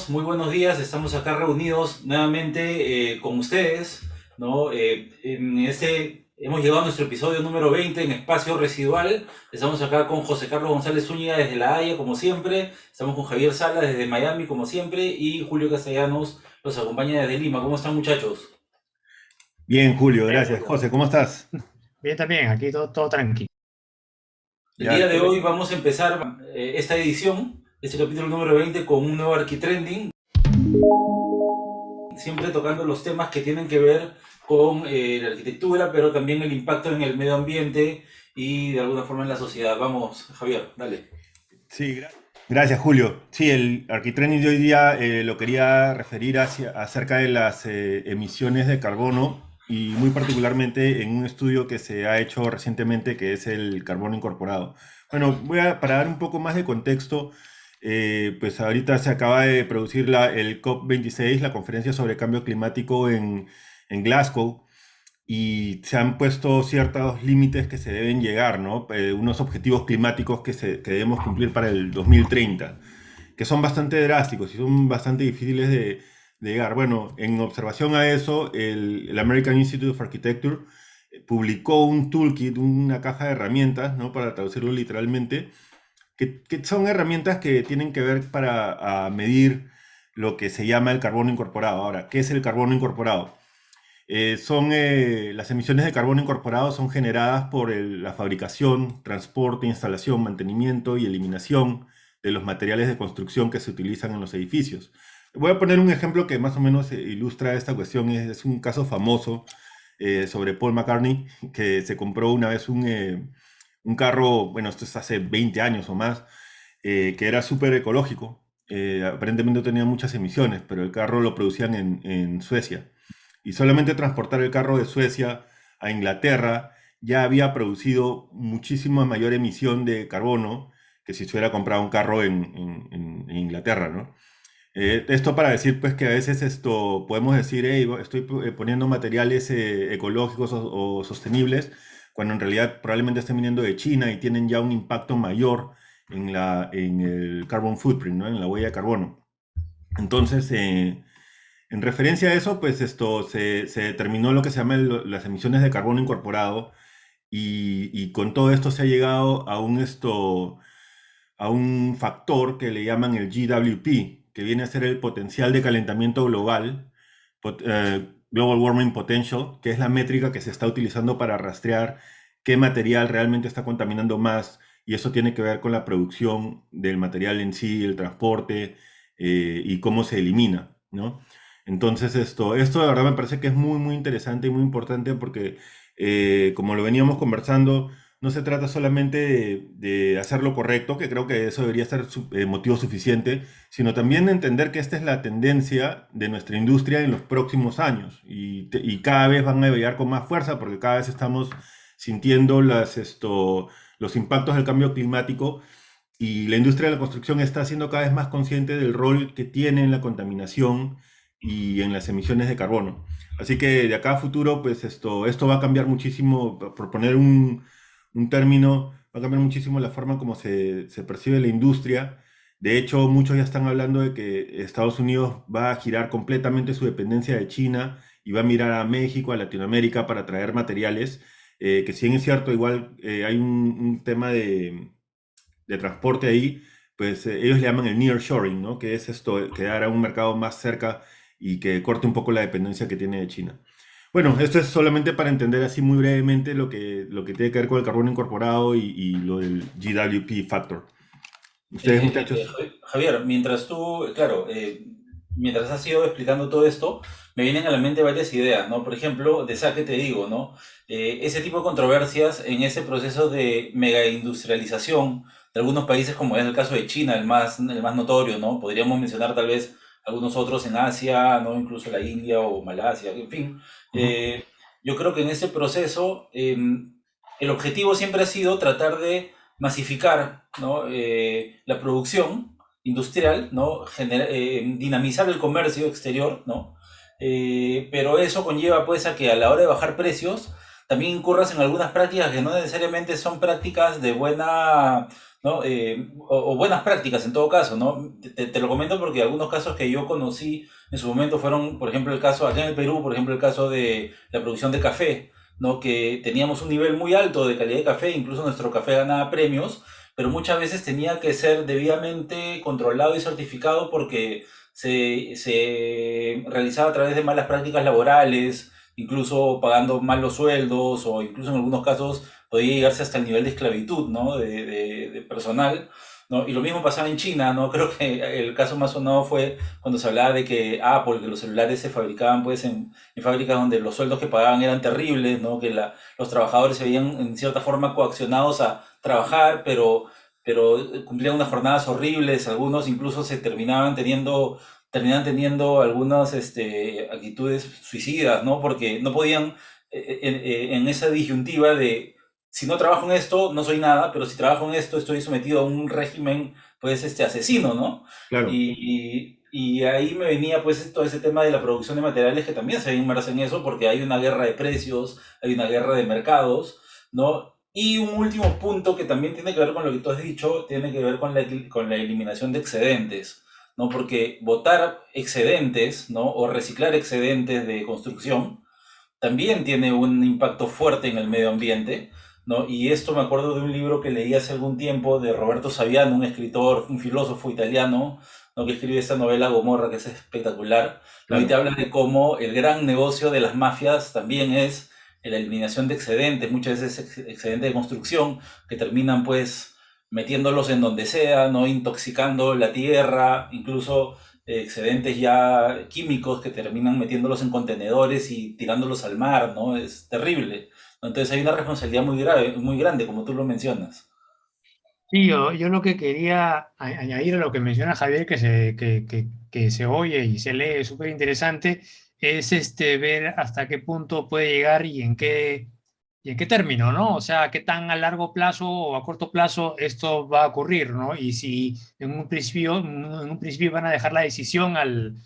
muy buenos días. Estamos acá reunidos nuevamente con ustedes, ¿no? Hemos llegado a nuestro episodio número 20 en Espacio Residual. Estamos acá con José Carlos González Zúñiga desde La Haya, como siempre. Estamos con Javier Sala desde Miami, como siempre. Y Julio Castellanos los acompaña desde Lima. ¿Cómo están, muchachos? Bien, Julio, gracias. José, ¿cómo estás? Bien, también, aquí todo tranquilo. El día Ya, de hoy vamos a empezar esta edición, este capítulo número 20, con un nuevo Arquitrending, siempre tocando los temas que tienen que ver con la arquitectura, pero también el impacto en el medio ambiente y de alguna forma en la sociedad. Vamos, Javier, dale. sí, gracias, Julio. Sí, el Arquitraining de hoy día lo quería referir acerca de las emisiones de carbono y muy particularmente en un estudio que se ha hecho recientemente que es el carbono incorporado. Bueno, para dar un poco más de contexto, pues ahorita se acaba de producir el COP26, la conferencia sobre cambio climático en Glasgow. Y se han puesto ciertos límites que se deben llegar, ¿no? Unos objetivos climáticos que debemos cumplir para el 2030, que son bastante drásticos y son bastante difíciles de llegar. Bueno, en observación a eso, el American Institute of Architecture publicó un toolkit, una caja de herramientas, ¿no? Para traducirlo literalmente, que son herramientas que tienen que ver para medir lo que se llama el carbono incorporado. Ahora, ¿qué es el carbono incorporado? Las emisiones de carbono incorporado son generadas por la fabricación, transporte, instalación, mantenimiento y eliminación de los materiales de construcción que se utilizan en los edificios. Voy a poner un ejemplo que más o menos ilustra esta cuestión. Es un caso famoso sobre Paul McCartney, que se compró una vez un carro, bueno, esto es hace 20 años o más, que era súper ecológico. Aparentemente no tenía muchas emisiones, pero el carro lo producían en Suecia y solamente transportar el carro de Suecia a Inglaterra ya había producido muchísima mayor emisión de carbono que si se hubiera comprado un carro en Inglaterra, ¿no? Esto para decir pues que a veces esto podemos decir, hey, estoy poniendo materiales ecológicos o sostenibles, cuando en realidad probablemente estén viniendo de China y tienen ya un impacto mayor en el carbon footprint, ¿no? En la huella de carbono. Entonces, en referencia a eso, pues se determinó lo que se llama las emisiones de carbono incorporado y con todo esto se ha llegado a un factor que le llaman el GWP, que viene a ser el potencial de calentamiento global, Global Warming Potential, que es la métrica que se está utilizando para rastrear qué material realmente está contaminando más, y eso tiene que ver con la producción del material en sí, el transporte y cómo se elimina, ¿no? Entonces esto de verdad me parece que es muy, muy interesante y muy importante porque, como lo veníamos conversando, no se trata solamente de hacer lo correcto, que creo que eso debería ser motivo suficiente, sino también de entender que esta es la tendencia de nuestra industria en los próximos años y cada vez van a llegar con más fuerza porque cada vez estamos sintiendo los impactos del cambio climático y la industria de la construcción está siendo cada vez más consciente del rol que tiene en la contaminación y en las emisiones de carbono. Así que de acá a futuro, pues esto va a cambiar muchísimo, por poner un término, va a cambiar muchísimo la forma como se percibe la industria. De hecho, muchos ya están hablando de que Estados Unidos va a girar completamente su dependencia de China y va a mirar a México, a Latinoamérica para traer materiales, que si bien es cierto, igual hay un tema de transporte ahí, pues ellos le llaman el nearshoring, ¿no? Que es esto, quedar a un mercado más cerca y que corte un poco la dependencia que tiene de China. Bueno, esto es solamente para entender así muy brevemente lo que tiene que ver con el carbono incorporado y lo del GWP factor. Ustedes, muchachos. Javier, mientras tú, claro, mientras has ido explicando todo esto, me vienen a la mente varias ideas, ¿no? Por ejemplo, de saque te digo, ¿no? Ese tipo de controversias en ese proceso de mega industrialización de algunos países, como es el caso de China, el más notorio, ¿no? Podríamos mencionar tal vez algunos otros en Asia, ¿no? Incluso la India o Malasia, en fin. Ujú. Yo creo que en ese proceso el objetivo siempre ha sido tratar de masificar, ¿no? La producción industrial, ¿no? Dinamizar el comercio exterior, ¿no? Pero eso conlleva pues a que a la hora de bajar precios también incurras en algunas prácticas que no necesariamente son prácticas de buena, ¿no? O buenas prácticas en todo caso, ¿no? Te lo comento porque algunos casos que yo conocí en su momento fueron, por ejemplo, el caso acá en el Perú, por ejemplo, el caso de la producción de café, ¿no? Que teníamos un nivel muy alto de calidad de café, incluso nuestro café ganaba premios, pero muchas veces tenía que ser debidamente controlado y certificado porque se realizaba a través de malas prácticas laborales, incluso pagando malos sueldos o incluso en algunos casos podía llegarse hasta el nivel de esclavitud, ¿no? De personal, ¿no? Y lo mismo pasaba en China, ¿no? Creo que el caso más sonado fue cuando se hablaba de que Apple, que los celulares se fabricaban pues en fábricas donde los sueldos que pagaban eran terribles, ¿no? Que los trabajadores se veían en cierta forma coaccionados a trabajar, pero cumplían unas jornadas horribles, algunos incluso terminaban teniendo algunas actitudes suicidas, ¿no? Porque no podían, en esa disyuntiva de, si no trabajo en esto, no soy nada, pero si trabajo en esto, estoy sometido a un régimen, pues, asesino, ¿no? Claro. Y ahí me venía, pues, todo ese tema de la producción de materiales que también se inmersa en eso, porque hay una guerra de precios, hay una guerra de mercados, ¿no? Y un último punto que también tiene que ver con lo que tú has dicho, tiene que ver con la eliminación de excedentes, ¿no? Porque botar excedentes, ¿no? O reciclar excedentes de construcción también tiene un impacto fuerte en el medio ambiente, ¿no? Y esto me acuerdo de un libro que leí hace algún tiempo de Roberto Saviano, un escritor, un filósofo italiano, ¿no? Que escribe esta novela Gomorra, que es espectacular, ¿no? Y te Claro. habla de cómo el gran negocio de las mafias también es la eliminación de excedentes, muchas veces excedentes de construcción, que terminan pues metiéndolos en donde sea, ¿no? Intoxicando la tierra, incluso excedentes ya químicos que terminan metiéndolos en contenedores y tirándolos al mar, ¿no? Es terrible. Entonces hay una responsabilidad muy grave, muy grande, como tú lo mencionas. Sí, yo lo que quería añadir a lo que menciona Javier, que se oye y se lee súper interesante, es ver hasta qué punto puede llegar y en qué término, ¿no? O sea, qué tan a largo plazo o a corto plazo esto va a ocurrir, ¿no? Y si en un principio van a dejar la decisión al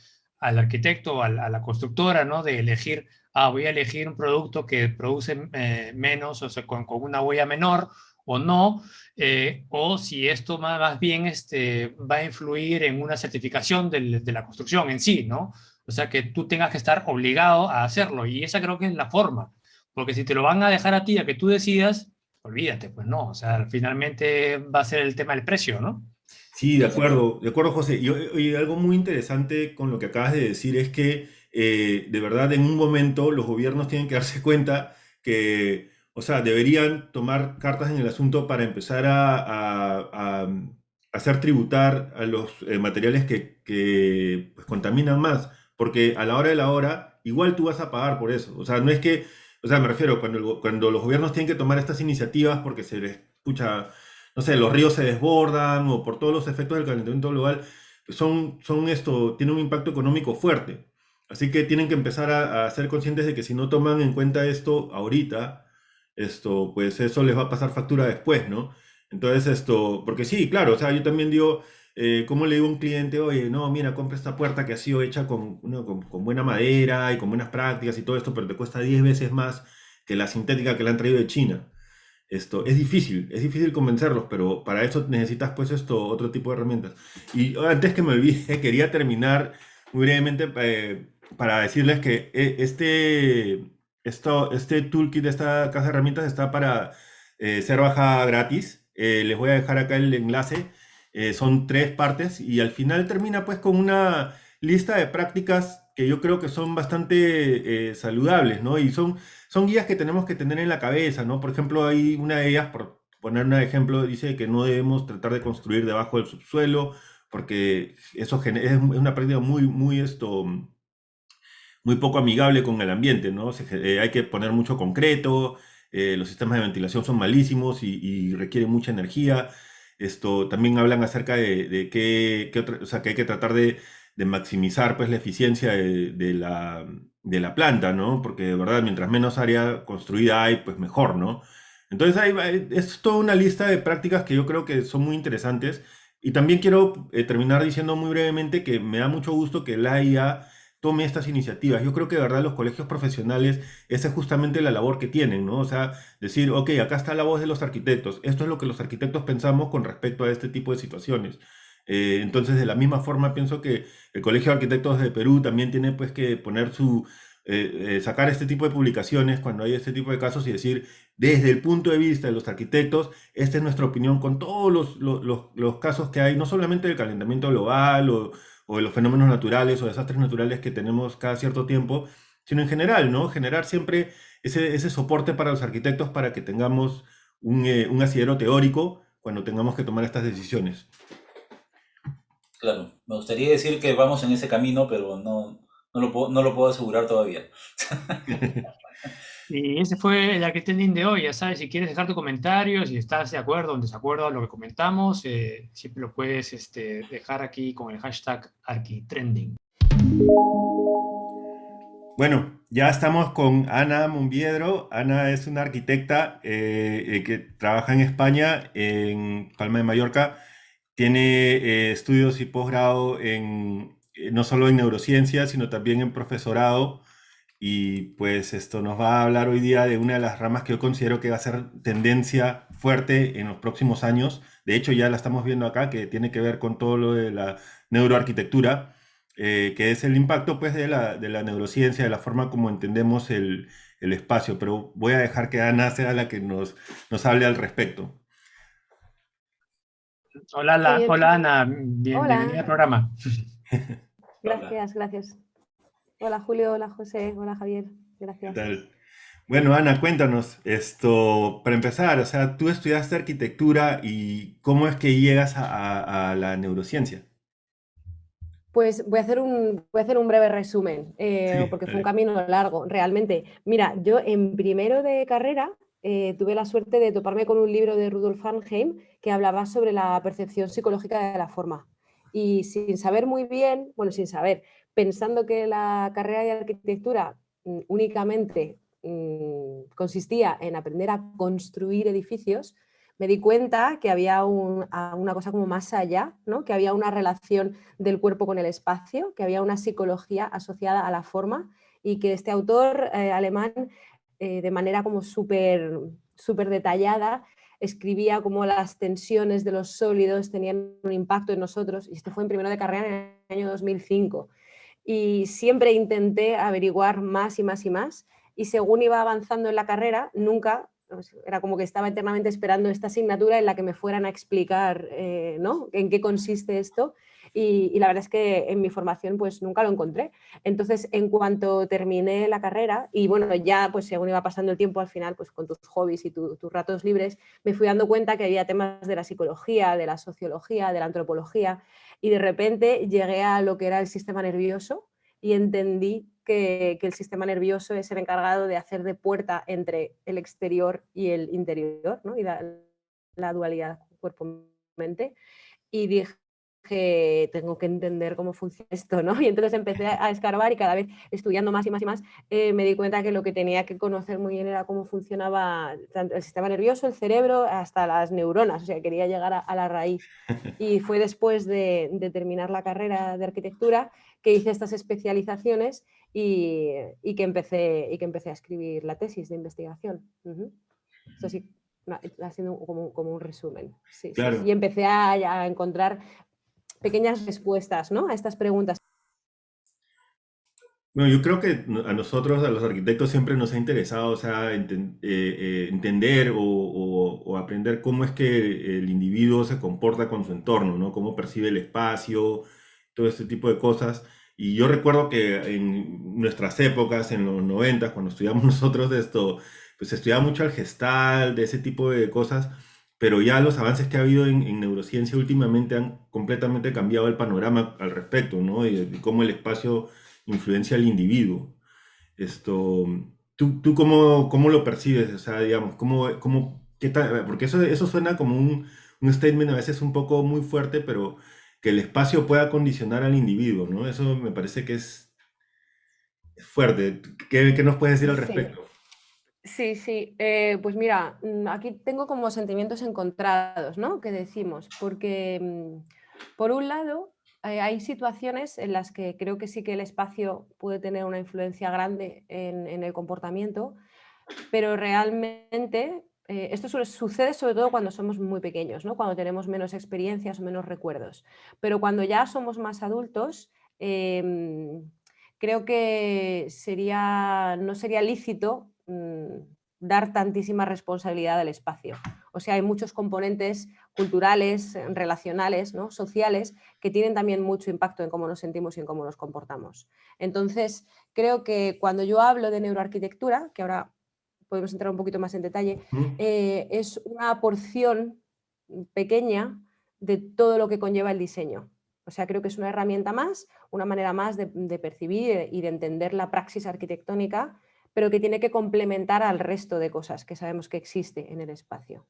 arquitecto, a la constructora, ¿no? De elegir, voy a elegir un producto que produce menos, o sea, con una huella menor o no, o si esto más bien va a influir en una certificación de la construcción en sí, ¿no? O sea, que tú tengas que estar obligado a hacerlo. Y esa creo que es la forma. Porque si te lo van a dejar a ti, a que tú decidas, olvídate, pues no. O sea, finalmente va a ser el tema del precio, ¿no? Sí, de acuerdo, José. Y algo muy interesante con lo que acabas de decir es que de verdad en un momento los gobiernos tienen que darse cuenta que, o sea, deberían tomar cartas en el asunto para empezar a hacer tributar a los materiales que, pues, contaminan más, porque a la hora de la hora igual tú vas a pagar por eso. O sea, no es que, o sea, me refiero cuando los gobiernos tienen que tomar estas iniciativas porque se les escucha, no sé, los ríos se desbordan o por todos los efectos del calentamiento global, pues tienen un impacto económico fuerte. Así que tienen que empezar a ser conscientes de que si no toman en cuenta esto ahorita, pues eso les va a pasar factura después, ¿no? Entonces, porque sí, claro, o sea, yo también digo, ¿cómo le digo a un cliente, oye, no, mira, compra esta puerta que ha sido hecha con buena madera y con buenas prácticas y todo esto, pero te cuesta 10 veces más que la sintética que le han traído de China? Es difícil convencerlos, pero para eso necesitas pues otro tipo de herramientas. Y antes que me olvide, quería terminar muy brevemente para decirles que este toolkit de esta caja de herramientas está para ser bajada gratis. Les voy a dejar acá el enlace. Son 3 partes y al final termina pues con una lista de prácticas que yo creo que son bastante saludables, ¿no? Y son guías que tenemos que tener en la cabeza, ¿no? Por ejemplo, hay una de ellas, por poner un ejemplo, dice que no debemos tratar de construir debajo del subsuelo, porque es una práctica muy poco amigable con el ambiente, ¿no? Hay que poner mucho concreto, los sistemas de ventilación son malísimos y requieren mucha energía. También hablan acerca de o sea, que hay que tratar de maximizar pues, la eficiencia de la planta, ¿no? Porque de verdad, mientras menos área construida hay, pues mejor, ¿no? Entonces, es toda una lista de prácticas que yo creo que son muy interesantes. Y también quiero terminar diciendo muy brevemente que me da mucho gusto que la IA tome estas iniciativas. Yo creo que de verdad los colegios profesionales, esa es justamente la labor que tienen, ¿no? O sea, decir, ok, acá está la voz de los arquitectos, esto es lo que los arquitectos pensamos con respecto a este tipo de situaciones. Entonces, de la misma forma, pienso que el Colegio de Arquitectos de Perú también tiene pues que poner sacar este tipo de publicaciones cuando hay este tipo de casos y decir, desde el punto de vista de los arquitectos, esta es nuestra opinión con todos los casos que hay, no solamente del calentamiento global o de los fenómenos naturales o desastres naturales que tenemos cada cierto tiempo, sino en general, ¿no? Generar siempre ese soporte para los arquitectos para que tengamos un asidero teórico cuando tengamos que tomar estas decisiones. Claro, me gustaría decir que vamos en ese camino, pero no lo puedo asegurar todavía. Y ese fue el Arquitecting de hoy. Ya sabes, si quieres dejar tu comentario, si estás de acuerdo o en desacuerdo a lo que comentamos, siempre lo puedes dejar aquí con el hashtag Arquitrending. Bueno, ya estamos con Ana Monviedro. Ana es una arquitecta que trabaja en España, en Palma de Mallorca. Tiene estudios y posgrado no solo en neurociencias, sino también en profesorado. Y pues esto nos va a hablar hoy día de una de las ramas que yo considero que va a ser tendencia fuerte en los próximos años. De hecho, ya la estamos viendo acá, que tiene que ver con todo lo de la neuroarquitectura, que es el impacto pues de la neurociencia, de la forma como entendemos el espacio. Pero voy a dejar que Ana sea la que nos hable al respecto. Hola, Bien. hola Ana, bienvenida al Hola, programa. Hola. gracias. Hola Julio, hola José, hola Javier, ¿Qué gracias. tal? Bueno, Ana, cuéntanos esto, para empezar, o sea, tú estudiaste arquitectura y ¿cómo es que llegas a la neurociencia? Pues voy a hacer un breve resumen, Sí, porque fue un dale. camino largo, realmente. Mira, yo en primero de carrera tuve la suerte de toparme con un libro de Rudolf Arnheim que hablaba sobre la percepción psicológica de la forma. Y sin saber muy bien, bueno, sin saber, pensando que la carrera de arquitectura únicamente consistía en aprender a construir edificios, me di cuenta que había una cosa como más allá, ¿no? Que había una relación del cuerpo con el espacio, que había una psicología asociada a la forma y que este autor alemán, de manera como súper detallada, escribía cómo las tensiones de los sólidos tenían un impacto en nosotros. Y esto fue en primero de carrera en el año 2005. Y siempre intenté averiguar más y más y más. Y según iba avanzando en la carrera, nunca, era como que estaba eternamente esperando esta asignatura en la que me fueran a explicar ¿no? en qué consiste esto. Y la verdad es que en mi formación pues nunca lo encontré. Entonces, en cuanto terminé la carrera, y bueno, ya pues según iba pasando el tiempo, al final, pues con tus hobbies y tus ratos libres, me fui dando cuenta que había temas de la psicología, de la sociología, de la antropología, y de repente llegué a lo que era el sistema nervioso y entendí que el sistema nervioso es el encargado de hacer de puerta entre el exterior y el interior, ¿no? Y la dualidad cuerpo-mente. Y dije, tengo que entender cómo funciona esto, ¿no? Y entonces empecé a escarbar y cada vez estudiando más y más y más, me di cuenta que lo que tenía que conocer muy bien era cómo funcionaba tanto el sistema nervioso, el cerebro, hasta las neuronas, o sea, quería llegar a la raíz. Y fue después de terminar la carrera de arquitectura que hice estas especializaciones y que empecé a escribir la tesis de investigación. Esto sí, haciendo como un resumen. Sí, sí. Claro. Y empecé a encontrar pequeñas respuestas, ¿no? A estas preguntas. Bueno, yo creo que a nosotros, a los arquitectos, siempre nos ha interesado, o sea, entender o aprender cómo es que el individuo se comporta con su entorno, ¿no? Cómo percibe el espacio, todo este tipo de cosas. Y yo recuerdo que en nuestras épocas, en los 90, cuando estudiamos nosotros de esto, pues se estudiaba mucho el gestal, de ese tipo de cosas, pero ya los avances que ha habido en neurociencia últimamente han completamente cambiado el panorama al respecto, ¿no? Y cómo el espacio influencia al individuo. Esto, ¿tú cómo lo percibes? O sea, digamos, qué tal? Porque eso suena como un statement a veces un poco muy fuerte, pero que el espacio pueda condicionar al individuo, ¿no? Eso me parece que es fuerte. ¿Qué nos puedes decir al Sí, respecto? sí, sí. Pues mira, aquí tengo como sentimientos encontrados, ¿no? Que decimos, porque por un lado, hay situaciones en las que creo que sí que el espacio puede tener una influencia grande en el comportamiento, pero realmente esto sucede sobre todo cuando somos muy pequeños, ¿no? Cuando tenemos menos experiencias o menos recuerdos. Pero cuando ya somos más adultos, creo que no sería lícito dar tantísima responsabilidad al espacio. O sea, hay muchos componentes culturales, relacionales, ¿no? Sociales, que tienen también mucho impacto en cómo nos sentimos y en cómo nos comportamos. Entonces, creo que cuando yo hablo de neuroarquitectura, que ahora podemos entrar un poquito más en detalle, es una porción pequeña de todo lo que conlleva el diseño. O sea, creo que es una herramienta más, una manera más de percibir y de entender la praxis arquitectónica, pero que tiene que complementar al resto de cosas que sabemos que existe en el espacio.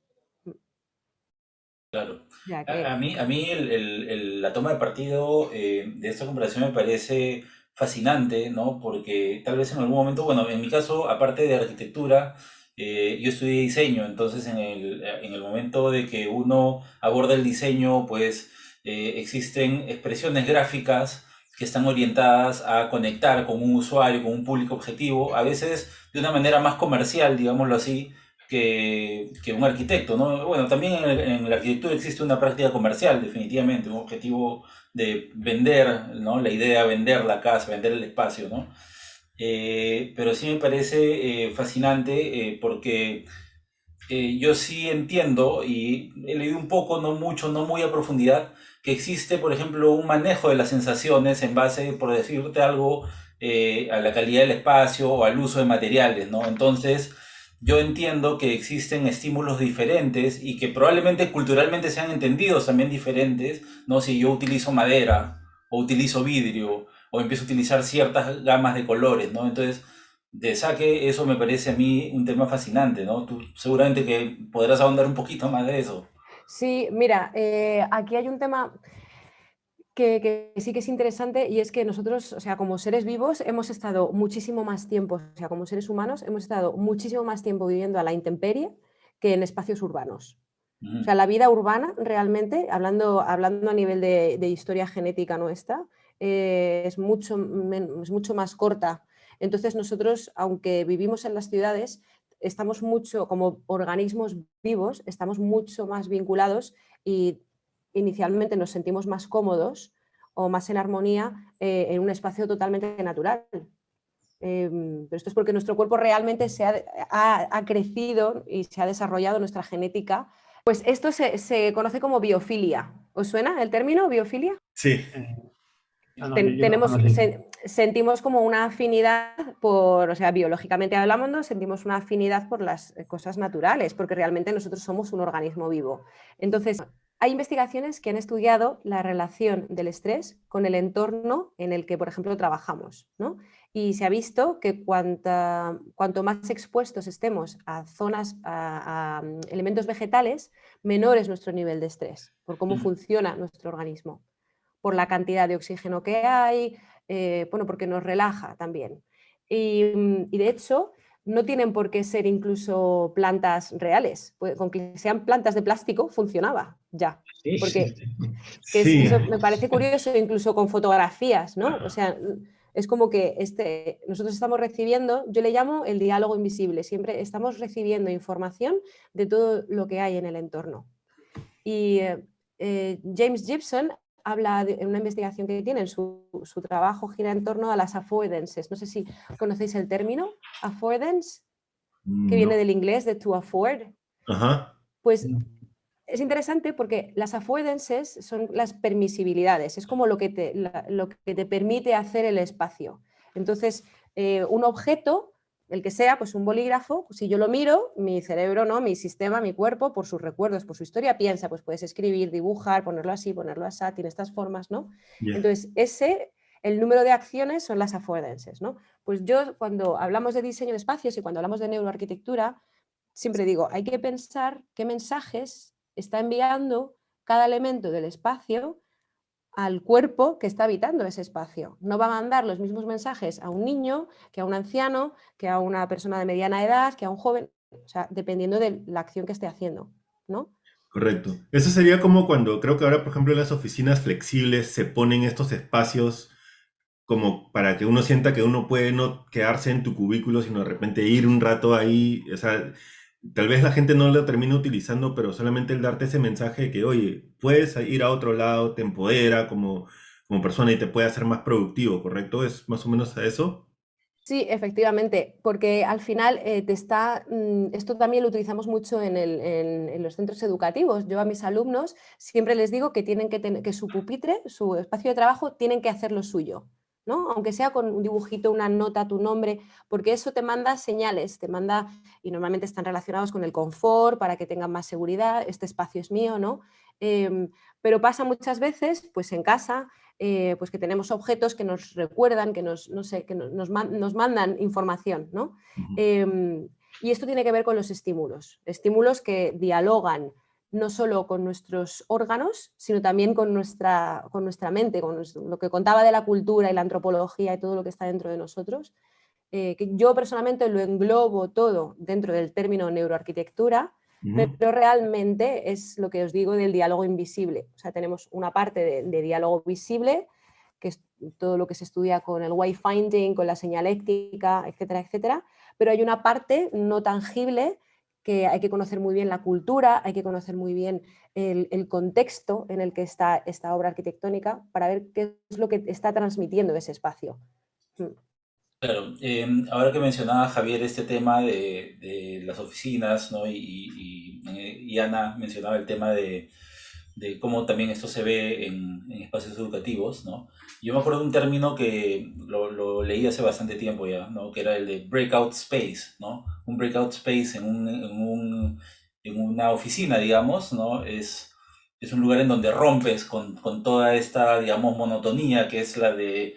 Claro. Ya A que, mí, la toma de partido de esta comparación me parece fascinante, ¿no? Porque tal vez en algún momento, bueno, en mi caso, aparte de arquitectura, yo estudié diseño, entonces en el momento de que uno aborda el diseño, pues existen expresiones gráficas que están orientadas a conectar con un usuario, con un público objetivo, a veces de una manera más comercial, digámoslo así, que un arquitecto, ¿no? Bueno, también en la arquitectura existe una práctica comercial, definitivamente, un objetivo de vender, ¿no? La idea de vender la casa, vender el espacio, ¿no? Pero sí me parece fascinante porque yo sí entiendo y he leído un poco, no mucho, no muy a profundidad, que existe, por ejemplo, un manejo de las sensaciones en base, por decirte algo, a la calidad del espacio o al uso de materiales, ¿no? Entonces, yo entiendo que existen estímulos diferentes y que probablemente culturalmente sean entendidos también diferentes, ¿no? Si yo utilizo madera o utilizo vidrio o empiezo a utilizar ciertas gamas de colores, ¿no? Entonces, de saque, eso me parece a mí un tema fascinante, ¿no? Tú seguramente que podrás ahondar un poquito más de eso. sí, mira, aquí hay un tema que sí que es interesante y es que nosotros, o sea, como seres vivos, hemos estado muchísimo más tiempo, o sea, como seres humanos, hemos estado muchísimo más tiempo viviendo a la intemperie que en espacios urbanos. O Ujú. sea, la vida urbana realmente, hablando a nivel de historia genética nuestra, es mucho más corta. Entonces nosotros, aunque vivimos en las ciudades, estamos mucho, como organismos vivos, estamos mucho más vinculados y inicialmente nos sentimos más cómodos o más en armonía en un espacio totalmente natural. Pero esto es porque nuestro cuerpo realmente ha crecido y se ha desarrollado nuestra genética. Pues esto se conoce como biofilia. ¿Os suena el término biofilia? Sí. No, yo no lo conocí. Sentimos como una afinidad o sea, biológicamente hablando, sentimos una afinidad por las cosas naturales, porque realmente nosotros somos un organismo vivo. Entonces, hay investigaciones que han estudiado la relación del estrés con el entorno en el que, por ejemplo, trabajamos, ¿no? Y se ha visto que cuanto más expuestos estemos a zonas, a elementos vegetales, menor es nuestro nivel de estrés, por cómo funciona nuestro organismo, por la cantidad de oxígeno que hay, bueno, porque nos relaja también. Y de hecho, no tienen por qué ser incluso plantas reales. Con que sean plantas de plástico funcionaba ya. Sí, sí, Porque sí. Sí. eso me parece curioso, incluso con fotografías, ¿no? O sea, es como que nosotros estamos recibiendo, yo le llamo el diálogo invisible, siempre estamos recibiendo información de todo lo que hay en el entorno. Y James Gibson habla en una investigación que tiene, su trabajo gira en torno a las affordances. No sé si conocéis el término, affordance, que viene No. del inglés de to afford. Ajá. Pues es interesante porque las affordances son las permisibilidades, es como lo que te permite hacer el espacio. Entonces, un objeto, el que sea, pues un bolígrafo, si yo lo miro, mi cerebro, ¿no? Mi sistema, mi cuerpo, por sus recuerdos, por su historia, piensa, pues puedes escribir, dibujar, ponerlo así, tiene estas formas, ¿no? Ya. Entonces, el número de acciones son las affordances, ¿no? Pues yo, cuando hablamos de diseño de espacios y cuando hablamos de neuroarquitectura, siempre digo, hay que pensar qué mensajes está enviando cada elemento del espacio al cuerpo que está habitando ese espacio. No va a mandar los mismos mensajes a un niño, que a un anciano, que a una persona de mediana edad, que a un joven, o sea, dependiendo de la acción que esté haciendo, ¿no? Correcto. Eso sería como cuando creo que ahora, por ejemplo, en las oficinas flexibles se ponen estos espacios como para que uno sienta que uno puede no quedarse en tu cubículo, sino de repente ir un rato ahí. O sea, tal vez la gente no lo termina utilizando, pero solamente el darte ese mensaje de que, oye, puedes ir a otro lado, te empodera como persona y te puede hacer más productivo, ¿correcto? ¿Es más o menos a eso? Sí, efectivamente, porque al final esto también lo utilizamos mucho en los centros educativos. Yo a mis alumnos siempre les digo que tienen que tener que su pupitre, su espacio de trabajo, tienen que hacer lo suyo, ¿no? Aunque sea con un dibujito, una nota, tu nombre, porque eso te manda señales, te manda, y normalmente están relacionados con el confort, para que tengan más seguridad, este espacio es mío, ¿no? Pero pasa muchas veces, pues en casa, pues que tenemos objetos que nos recuerdan, que no sé, que nos mandan información, ¿no? Ujú. Y esto tiene que ver con los estímulos que dialogan no solo con nuestros órganos, sino también con nuestra mente, lo que contaba de la cultura y la antropología y todo lo que está dentro de nosotros, que yo personalmente lo englobo todo dentro del término neuroarquitectura, Ujú. pero realmente es lo que os digo del diálogo invisible. O sea, tenemos una parte de diálogo visible, que es todo lo que se estudia con el wayfinding, con la señaléctica, etcétera, etcétera, pero hay una parte no tangible que hay que conocer muy bien la cultura, hay que conocer muy bien el contexto en el que está esta obra arquitectónica para ver qué es lo que está transmitiendo ese espacio. Claro, ahora que mencionaba Javier este tema de las oficinas, ¿no? Y Ana mencionaba el tema de cómo también esto se ve en espacios educativos, ¿no? Yo me acuerdo de un término que lo leí hace bastante tiempo ya, ¿no? Que era el de breakout space, ¿no? Un breakout space en una oficina, digamos, ¿no? Es un lugar en donde rompes con toda esta, digamos, monotonía que es la del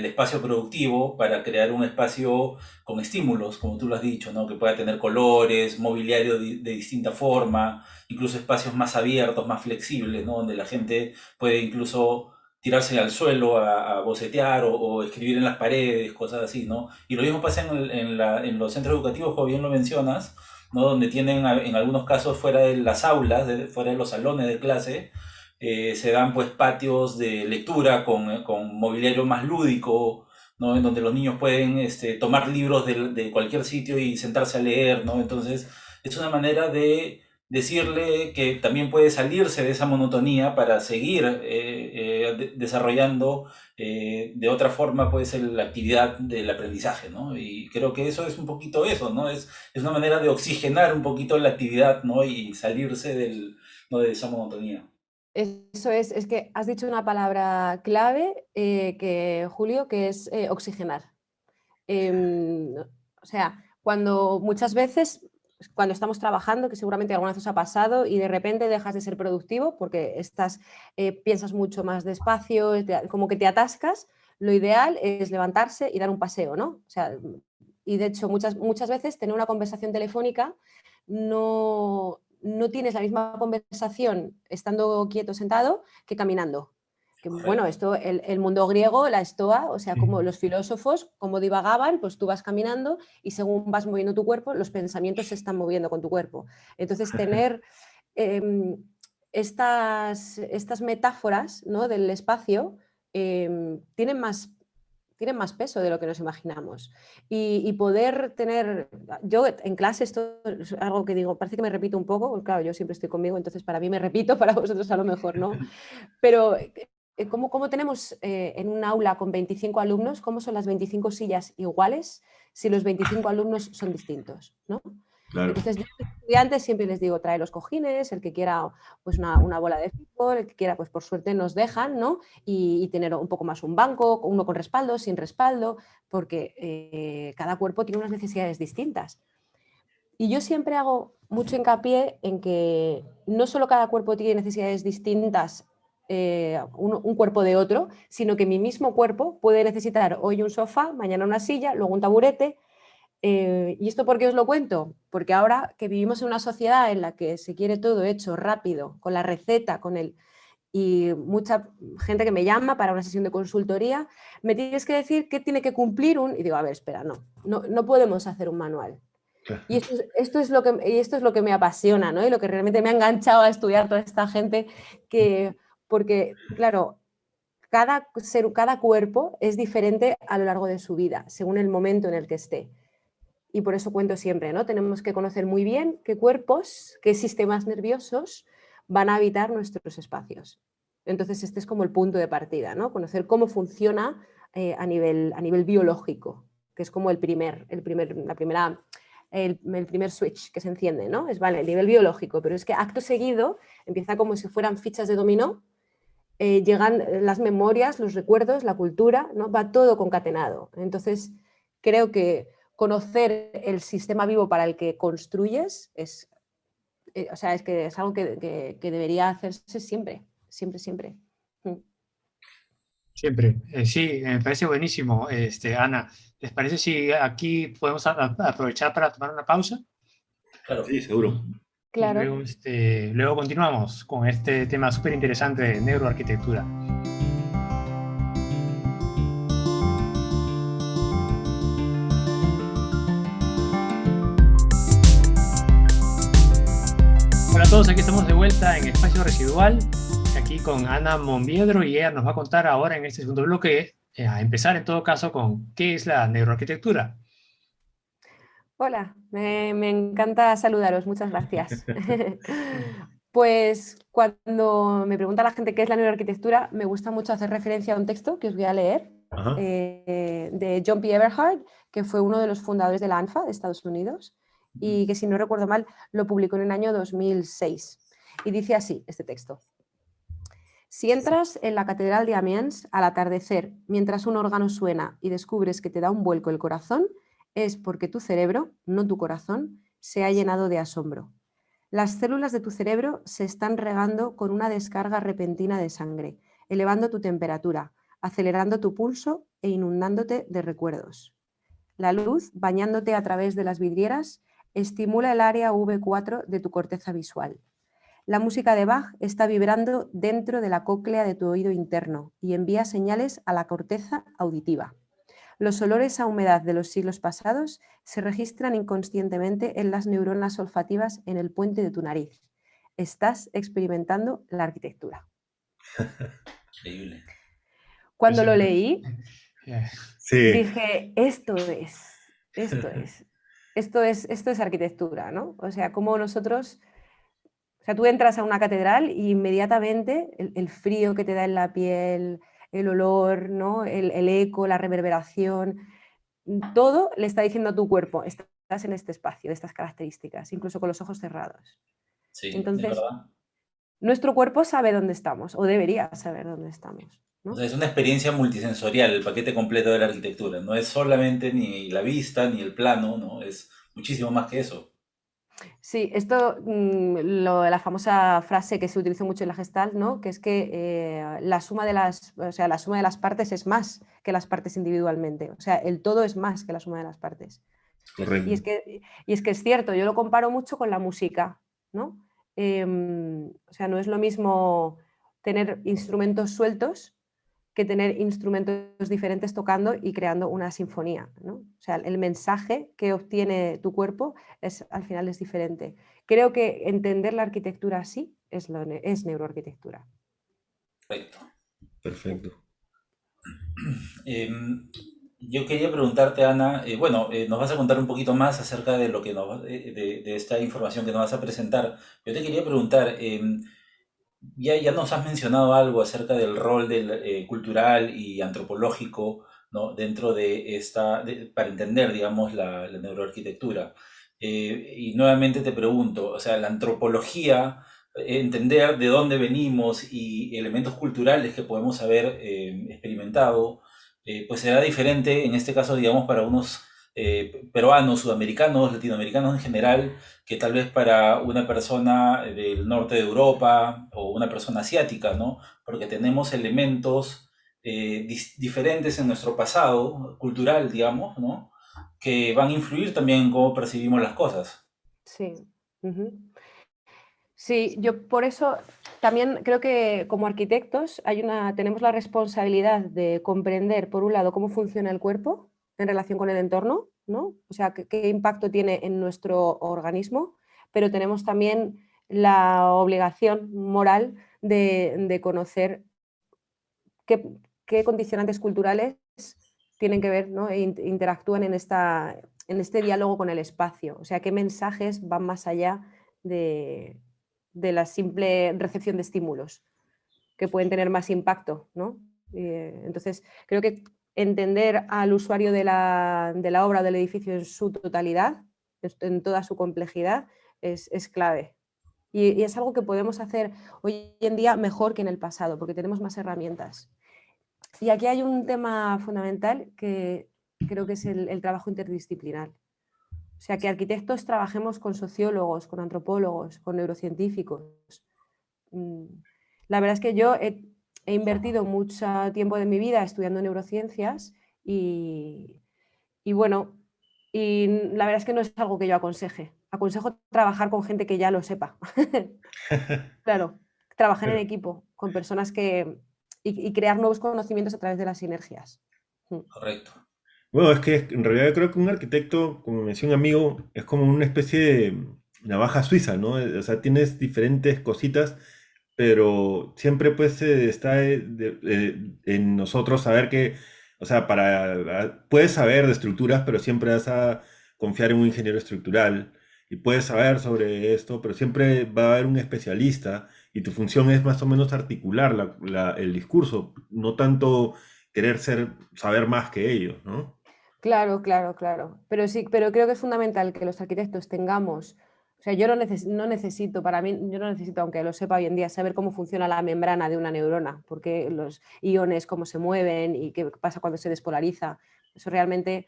espacio productivo para crear un espacio con estímulos, como tú lo has dicho, ¿no? Que pueda tener colores, mobiliario de distinta forma, incluso espacios más abiertos, más flexibles, ¿no? Donde la gente puede incluso tirarse al suelo a bocetear o escribir en las paredes, cosas así, ¿no? Y lo mismo pasa en los centros educativos, como bien lo mencionas, ¿no? Donde tienen en algunos casos fuera de las aulas, fuera de los salones de clase, se dan pues patios de lectura con mobiliario más lúdico, ¿no? En donde los niños pueden tomar libros de cualquier sitio y sentarse a leer, ¿no? Entonces es una manera de decirle que también puede salirse de esa monotonía para seguir desarrollando de otra forma pues la actividad del aprendizaje, ¿no? Y creo que eso es un poquito eso, ¿no? Es una manera de oxigenar un poquito la actividad, ¿no? Y salirse ¿no? de esa monotonía. Eso es que has dicho una palabra clave, Julio, que es oxigenar. O sea, cuando muchas veces, cuando estamos trabajando, que seguramente alguna vez os ha pasado, y de repente dejas de ser productivo porque piensas mucho más despacio, como que te atascas, lo ideal es levantarse y dar un paseo, ¿no? O sea, y de hecho muchas veces tener una conversación telefónica no tienes la misma conversación estando quieto sentado que caminando. Que, bueno, Correcto. esto, el mundo griego, la estoa, o sea, Sí. como los filósofos, como divagaban, pues tú vas caminando y según vas moviendo tu cuerpo, los pensamientos se están moviendo con tu cuerpo. Entonces, tener em, estas metáforas, ¿no? Del espacio tienen más peso de lo que nos imaginamos. Y poder tener, yo en clase, esto es algo que digo, parece que me repito un poco, porque claro, yo siempre estoy conmigo, entonces para mí me repito, para vosotros a lo mejor no, pero ¿cómo tenemos en un aula con 25 alumnos, cómo son las 25 sillas iguales si los 25 alumnos son distintos, ¿no? Claro. Entonces yo a los estudiantes siempre les digo, trae los cojines, el que quiera pues una bola de fútbol, el que quiera, pues por suerte nos dejan, ¿no? Y tener un poco más un banco, uno con respaldo, sin respaldo, porque cada cuerpo tiene unas necesidades distintas. Y yo siempre hago mucho hincapié en que no solo cada cuerpo tiene necesidades distintas, un cuerpo de otro, sino que mi mismo cuerpo puede necesitar hoy un sofá, mañana una silla, luego un taburete. ¿Y esto por qué os lo cuento? Porque ahora que vivimos en una sociedad en la que se quiere todo hecho rápido, con la receta, y mucha gente que me llama para una sesión de consultoría, me tienes que decir qué tiene que cumplir y digo, a ver, espera, no podemos hacer un manual. Y esto es lo que me apasiona, ¿no? Y lo que realmente me ha enganchado a estudiar toda esta gente, porque, claro, cada cuerpo es diferente a lo largo de su vida, según el momento en el que esté. Y por eso cuento siempre, ¿no? Tenemos que conocer muy bien qué cuerpos, qué sistemas nerviosos van a habitar nuestros espacios. Entonces, este es como el punto de partida, ¿no? Conocer cómo funciona a nivel biológico, que es como el primer switch que se enciende, ¿no? Es vale, el nivel biológico, pero es que acto seguido empieza como si fueran fichas de dominó, llegan las memorias, los recuerdos, la cultura, ¿no? Va todo concatenado. Entonces, creo que conocer el sistema vivo para el que construyes es algo que debería hacerse siempre, siempre, siempre. Siempre. Sí, me parece buenísimo, Ana. ¿Les parece si aquí podemos aprovechar para tomar una pausa? Claro. Sí, seguro. Y Claro. luego continuamos con este tema súper interesante de neuroarquitectura. Hola a todos, aquí estamos de vuelta en Espacio Residual, aquí con Ana Monviedro, y ella nos va a contar ahora en este segundo bloque, a empezar en todo caso con qué es la neuroarquitectura. Hola, me encanta saludaros, muchas gracias. Pues cuando me pregunta la gente qué es la neuroarquitectura, me gusta mucho hacer referencia a un texto que os voy a leer, de John P. Everhart, que fue uno de los fundadores de la ANFA de Estados Unidos y que, si no recuerdo mal, lo publicó en el año 2006. Y dice así este texto: si entras en la Catedral de Amiens al atardecer mientras un órgano suena y descubres que te da un vuelco el corazón, es porque tu cerebro, no tu corazón, se ha llenado de asombro. Las células de tu cerebro se están regando con una descarga repentina de sangre, elevando tu temperatura, acelerando tu pulso e inundándote de recuerdos. La luz, bañándote a través de las vidrieras, estimula el área V4 de tu corteza visual. La música de Bach está vibrando dentro de la cóclea de tu oído interno y envía señales a la corteza auditiva. Los olores a humedad de los siglos pasados se registran inconscientemente en las neuronas olfativas en el puente de tu nariz. Estás experimentando la arquitectura. Increíble. Cuando lo leí, Sí. dije, esto es arquitectura, ¿no? O sea, como nosotros... O sea, tú entras a una catedral y inmediatamente el frío que te da en la piel, el olor, ¿no? el eco, la reverberación, todo le está diciendo a tu cuerpo, estás en este espacio, de estas características, incluso con los ojos cerrados. Sí, de Entonces, verdad. nuestro cuerpo sabe dónde estamos, o debería saber dónde estamos, ¿no? O sea, es una experiencia multisensorial, el paquete completo de la arquitectura. No es solamente ni la vista ni el plano, ¿no? Es muchísimo más que eso. Sí, esto, la famosa frase que se utilizó mucho en la Gestalt, ¿no? Que es que la suma de las partes es más que las partes individualmente. O sea, el todo es más que la suma de las partes. Correcto. Y es que es cierto, yo lo comparo mucho con la música, ¿no? O sea, no es lo mismo tener instrumentos sueltos que tener instrumentos diferentes tocando y creando una sinfonía, ¿no? O sea, el mensaje que obtiene tu cuerpo al final es diferente. Creo que entender la arquitectura así es neuroarquitectura. Perfecto. Perfecto. Yo quería preguntarte, Ana, nos vas a contar un poquito más acerca de lo que de esta información que nos vas a presentar. Yo te quería preguntar, ya nos has mencionado algo acerca del rol cultural y antropológico, ¿no? Dentro de para entender, digamos, la neuroarquitectura. Y nuevamente te pregunto, o sea, la antropología, entender de dónde venimos y elementos culturales que podemos haber experimentado, pues será diferente en este caso, digamos, para unos peruanos, sudamericanos, latinoamericanos en general, que tal vez para una persona del norte de Europa o una persona asiática, ¿no? Porque tenemos elementos diferentes en nuestro pasado cultural, digamos, ¿no? Que van a influir también en cómo percibimos las cosas. Sí. Sí, yo por eso también creo que como arquitectos tenemos la responsabilidad de comprender, por un lado, cómo funciona el cuerpo en relación con el entorno, ¿no? O sea, qué impacto tiene en nuestro organismo, pero tenemos también la obligación moral de conocer qué condicionantes culturales tienen que ver, ¿no? E interactúan en este diálogo con el espacio. O sea, qué mensajes van más allá de la simple recepción de estímulos, que pueden tener más impacto, ¿no? Entonces, creo que entender al usuario de la obra o del edificio en su totalidad, en toda su complejidad, es clave. Y es algo que podemos hacer hoy en día mejor que en el pasado, porque tenemos más herramientas. Y aquí hay un tema fundamental que creo que es el trabajo interdisciplinar. O sea, que arquitectos trabajemos con sociólogos, con antropólogos, con neurocientíficos. La verdad es que yo he invertido mucho tiempo de mi vida estudiando neurociencias y bueno, y la verdad es que no es algo que yo aconseje. Aconsejo trabajar con gente que ya lo sepa. Claro, trabajar en Claro. equipo, con personas y crear nuevos conocimientos a través de las sinergias. Correcto. Bueno, es que en realidad creo que un arquitecto, como me decía un amigo, es como una especie de navaja suiza, ¿no? O sea, tienes diferentes cositas, pero siempre pues está en nosotros saber que, o sea, puedes saber de estructuras, pero siempre vas a confiar en un ingeniero estructural y puedes saber sobre esto, pero siempre va a haber un especialista y tu función es más o menos articular el discurso, no tanto querer saber más que ellos, ¿no? Claro, claro, claro. Pero sí, pero creo que es fundamental que los arquitectos tengamos, o sea, yo no necesito, para mí, yo no necesito, aunque lo sepa hoy en día, saber cómo funciona la membrana de una neurona, porque los iones, cómo se mueven y qué pasa cuando se despolariza. Eso realmente,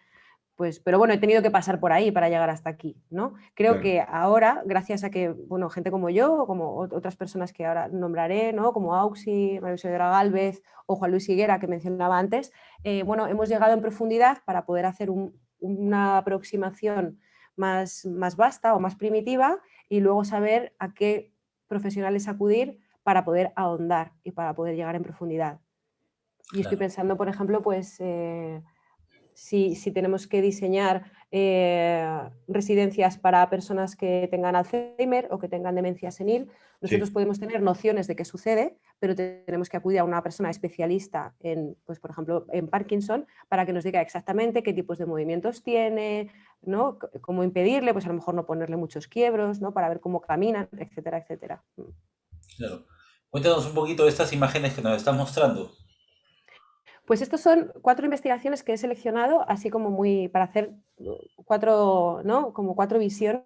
pues, pero bueno, he tenido que pasar por ahí para llegar hasta aquí, ¿no? Creo Claro. que ahora, gracias a que, bueno, gente como yo, o como otras personas que ahora nombraré, ¿no? Como Auxi, María Isidora Gálvez o Juan Luis Higuera, que mencionaba antes, bueno, hemos llegado en profundidad para poder hacer una aproximación más vasta o más primitiva y luego saber a qué profesionales acudir para poder ahondar y para poder llegar en profundidad. Y estoy Claro. pensando, por ejemplo, pues si tenemos que diseñar residencias para personas que tengan Alzheimer o que tengan demencia senil, nosotros Sí, podemos tener nociones de qué sucede, pero tenemos que acudir a una persona especialista en, pues, por ejemplo, en Parkinson, para que nos diga exactamente qué tipos de movimientos tiene, ¿no? Cómo impedirle, pues a lo mejor no ponerle muchos quiebros, ¿no? Para ver cómo caminan, etcétera, etcétera. Claro. Cuéntanos un poquito de estas imágenes que nos estás mostrando. Pues estos son 4 investigaciones que he seleccionado, así como para hacer 4, ¿no? Como 4 visiones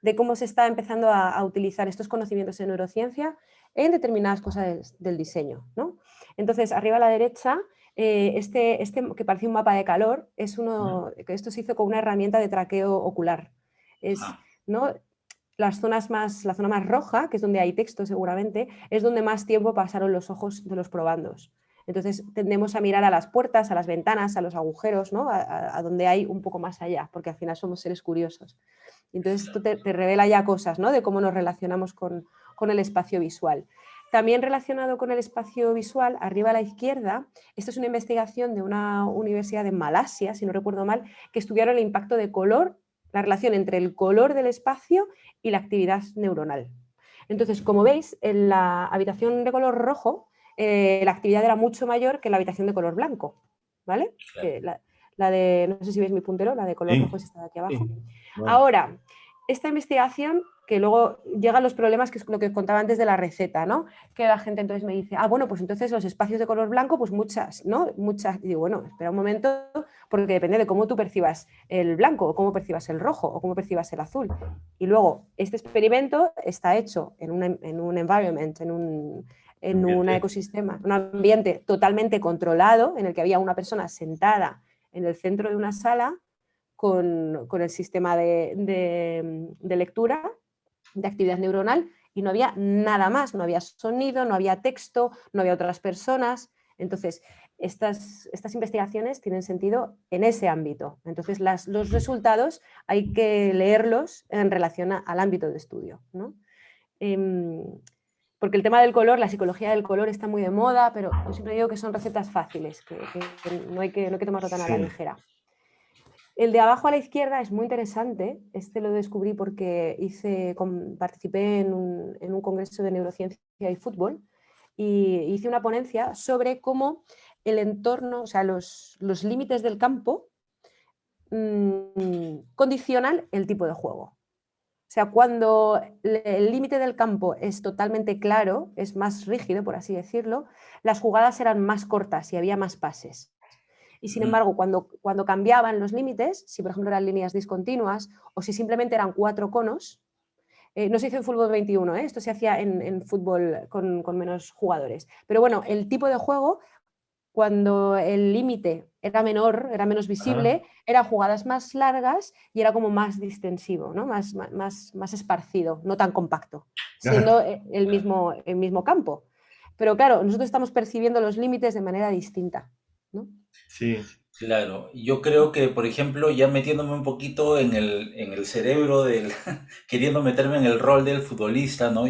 de cómo se está empezando a utilizar estos conocimientos en neurociencia en determinadas cosas del diseño, ¿no? Entonces, arriba a la derecha, este que parece un mapa de calor, que esto se hizo con una herramienta de traqueo ocular. Es, Ah, ¿no? La zona más roja, que es donde hay texto seguramente, es donde más tiempo pasaron los ojos de los probandos. Entonces tendemos a mirar a las puertas, a las ventanas, a los agujeros, ¿no? a donde hay un poco más allá, porque al final somos seres curiosos. Entonces esto te revela ya cosas, ¿no? De cómo nos relacionamos con el espacio visual. También relacionado con el espacio visual, arriba a la izquierda, esto es una investigación de una universidad de Malasia, si no recuerdo mal, que estudiaron el impacto de color, la relación entre el color del espacio y la actividad neuronal. Entonces, como veis, en la habitación de color rojo, la actividad era mucho mayor que en la habitación de color blanco, ¿vale? claro. La de, no sé si veis mi puntero, la de color rojo sí, es esta de aquí abajo. Sí. wow. Ahora, esta investigación, que luego llegan los problemas, que es lo que contaba antes de la receta, ¿no? Que la gente entonces me dice, bueno, pues entonces los espacios de color blanco, pues muchas, ¿no? Muchas. Y digo, bueno, espera un momento, porque depende de cómo tú percibas el blanco, o cómo percibas el rojo, o cómo percibas el azul. Y luego, este experimento está hecho en un environment, en un Ambiente. ecosistema, un ambiente totalmente controlado, en el que había una persona sentada en el centro de una sala con el sistema de lectura, de actividad neuronal, y no había nada más, no había sonido, no había texto, no había otras personas. Entonces, estas investigaciones tienen sentido en ese ámbito. Entonces, los resultados hay que leerlos en relación al ámbito de estudio, ¿no? Porque el tema del color, la psicología del color está muy de moda, pero yo siempre digo que son recetas fáciles, que no hay que tomarlo tan a la Sí. ligera. El de abajo a la izquierda es muy interesante. Este lo descubrí porque participé en un congreso de neurociencia y fútbol y hice una ponencia sobre cómo el entorno, o sea, los límites del campo condicionan el tipo de juego. O sea, cuando el límite del campo es totalmente claro, es más rígido, por así decirlo, las jugadas eran más cortas y había más pases. Y sin embargo, cuando cambiaban los límites, si por ejemplo eran líneas discontinuas o si simplemente eran 4 conos, no se hizo en fútbol 21, esto se hacía en fútbol con menos jugadores. Pero bueno, el tipo de juego, cuando el límite era menor, era menos visible, eran jugadas más largas y era como más distensivo, ¿no? más esparcido, no tan compacto, siendo el mismo campo. Pero claro, nosotros estamos percibiendo los límites de manera distinta, ¿no? Sí. Claro, yo creo que, por ejemplo, ya metiéndome un poquito en el cerebro del, queriendo meterme en el rol del futbolista, ¿no?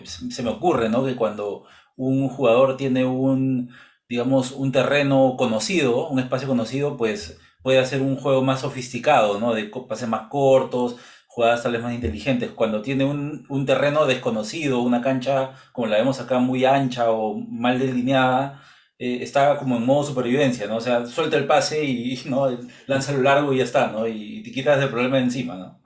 Se me ocurre, ¿no? Que cuando un jugador tiene digamos, un terreno conocido, un espacio conocido, pues puede hacer un juego más sofisticado, ¿no? De pases más cortos, jugadas tal vez más inteligentes. Cuando tiene un terreno desconocido, una cancha como la vemos acá muy ancha o mal delineada, está como en modo supervivencia, ¿no? O sea, suelta el pase y ¿no? Lanza lo largo y ya está, ¿no? Y te quitas el problema de encima, ¿no?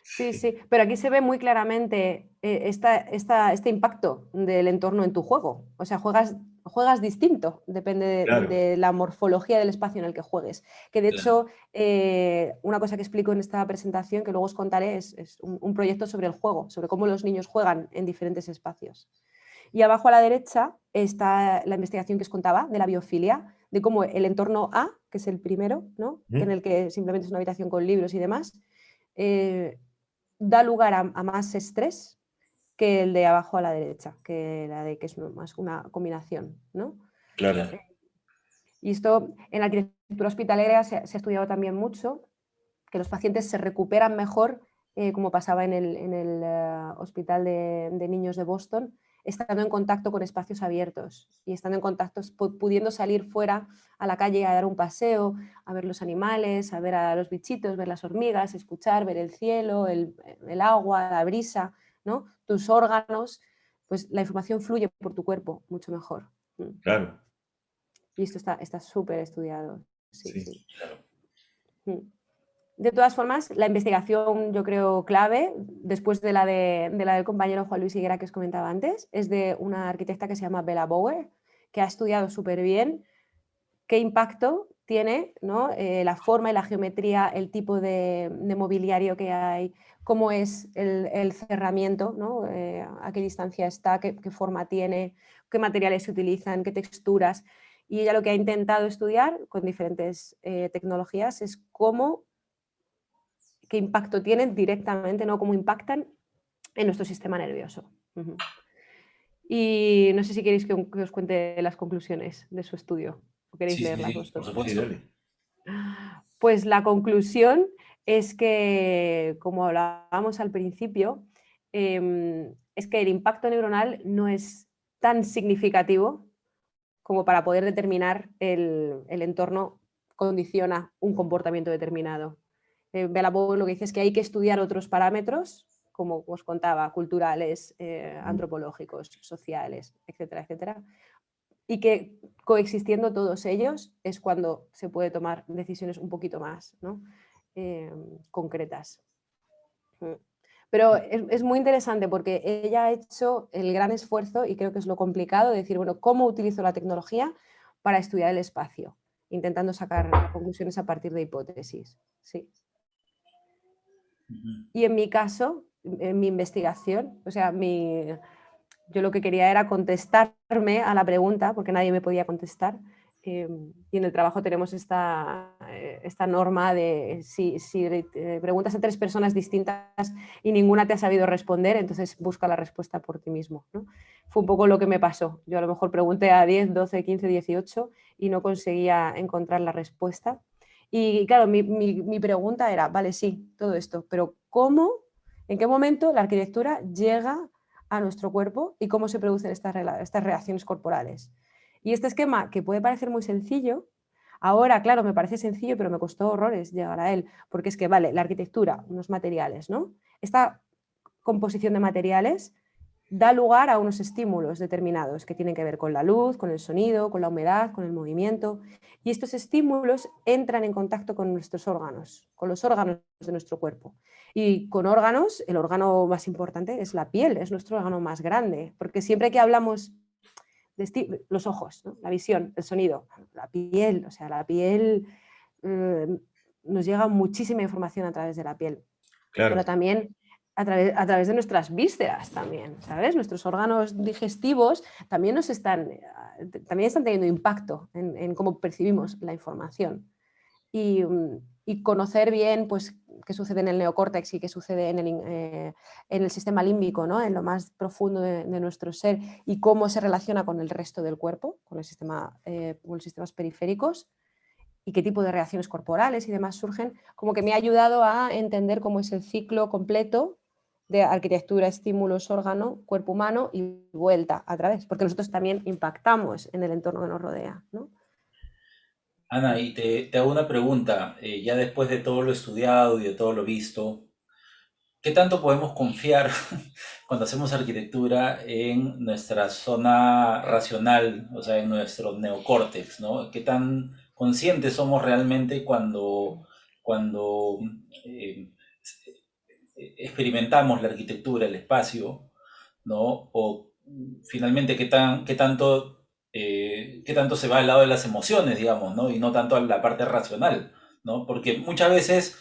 Sí, sí, pero aquí se ve muy claramente este impacto del entorno en tu juego. O sea, juegas distinto, depende Claro. de la morfología del espacio en el que juegues. Que de Claro. hecho, una cosa que explico en esta presentación, que luego os contaré, es un proyecto sobre el juego, sobre cómo los niños juegan en diferentes espacios. Y abajo a la derecha está la investigación que os contaba de la biofilia, de cómo el entorno A, que es el primero, ¿no? En el que simplemente es una habitación con libros y demás, da lugar a más estrés que el de abajo a la derecha, que la de que es más una combinación, ¿no? Claro. Y esto en la arquitectura hospitalaria se ha estudiado también mucho, que los pacientes se recuperan mejor, como pasaba en el hospital de niños de Boston, estando en contacto con espacios abiertos y estando en contacto, pudiendo salir fuera a la calle a dar un paseo, a ver los animales, a ver a los bichitos, ver las hormigas, escuchar, ver el cielo, el agua, la brisa, ¿no? Tus órganos, pues la información fluye por tu cuerpo mucho mejor. Claro. Y esto está súper estudiado. Sí, Sí. sí. De todas formas, la investigación, yo creo, clave, después de la del compañero Juan Luis Higuera que os comentaba antes, es de una arquitecta que se llama Bella Bower, que ha estudiado súper bien qué impacto tiene, ¿no? La forma y la geometría, el tipo de mobiliario que hay, cómo es el cerramiento, ¿no? A qué distancia está, qué forma tiene, qué materiales se utilizan, qué texturas. Y ella lo que ha intentado estudiar con diferentes tecnologías es qué impacto tienen directamente, ¿no? Cómo impactan en nuestro sistema nervioso. Y no sé si queréis que os cuente las conclusiones de su estudio o queréis Sí, sí, leerlas sí, por vosotros. Sí, supuesto. dale. Pues la conclusión es que, como hablábamos al principio, es que el impacto neuronal no es tan significativo como para poder determinar el entorno condiciona un comportamiento determinado. Bella Bow lo que dice es que hay que estudiar otros parámetros, como os contaba, culturales, antropológicos, sociales, etcétera, etcétera, y que coexistiendo todos ellos es cuando se puede tomar decisiones un poquito más, ¿no? Concretas. Pero es muy interesante porque ella ha hecho el gran esfuerzo, y creo que es lo complicado, de decir, bueno, ¿cómo utilizo la tecnología para estudiar el espacio? Intentando sacar conclusiones a partir de hipótesis. Sí. Y en mi caso, en mi investigación, o sea, yo lo que quería era contestarme a la pregunta, porque nadie me podía contestar. Y en el trabajo tenemos esta norma de si preguntas a 3 personas distintas y ninguna te ha sabido responder, entonces busca la respuesta por ti mismo, ¿no? Fue un poco lo que me pasó. Yo a lo mejor pregunté a 10, 12, 15, 18 y no conseguía encontrar la respuesta. Y claro, mi pregunta era, vale, sí, todo esto, pero ¿cómo, en qué momento la arquitectura llega a nuestro cuerpo y cómo se producen estas reacciones corporales? Y este esquema, que puede parecer muy sencillo, Ahora, claro, me parece sencillo, pero me costó horrores llegar a él, porque es que, vale, la arquitectura, unos materiales, ¿no? Esta composición de materiales da lugar a unos estímulos determinados que tienen que ver con la luz, con el sonido, con la humedad, con el movimiento. Y estos estímulos entran en contacto con nuestros órganos, con los órganos de nuestro cuerpo. Y con órganos, el órgano más importante es la piel, es nuestro órgano más grande, porque siempre que hablamos de los ojos, ¿no? La visión, el sonido, la piel, o sea, la piel nos llega muchísima información a través de la piel, Claro. pero también a través de nuestras vísceras también, ¿sabes? Nuestros órganos digestivos también también están teniendo impacto en cómo percibimos la información. Y conocer bien pues, qué sucede en el neocórtex y qué sucede en el sistema límbico, ¿no? En lo más profundo de nuestro ser, y cómo se relaciona con el resto del cuerpo, con los sistemas periféricos, y qué tipo de reacciones corporales y demás surgen, como que me ha ayudado a entender cómo es el ciclo completo de arquitectura, estímulos, órgano, cuerpo humano y vuelta a través, porque nosotros también impactamos en el entorno que nos rodea, ¿no? Ana, y te hago una pregunta, ya después de todo lo estudiado y de todo lo visto, ¿qué tanto podemos confiar cuando hacemos arquitectura en nuestra zona racional, o sea, en nuestro neocórtex, ¿no? ¿Qué tan conscientes somos realmente cuando experimentamos la arquitectura, el espacio, ¿no? O finalmente qué tanto se va al lado de las emociones, digamos, ¿no? Y no tanto a la parte racional, ¿no? Porque muchas veces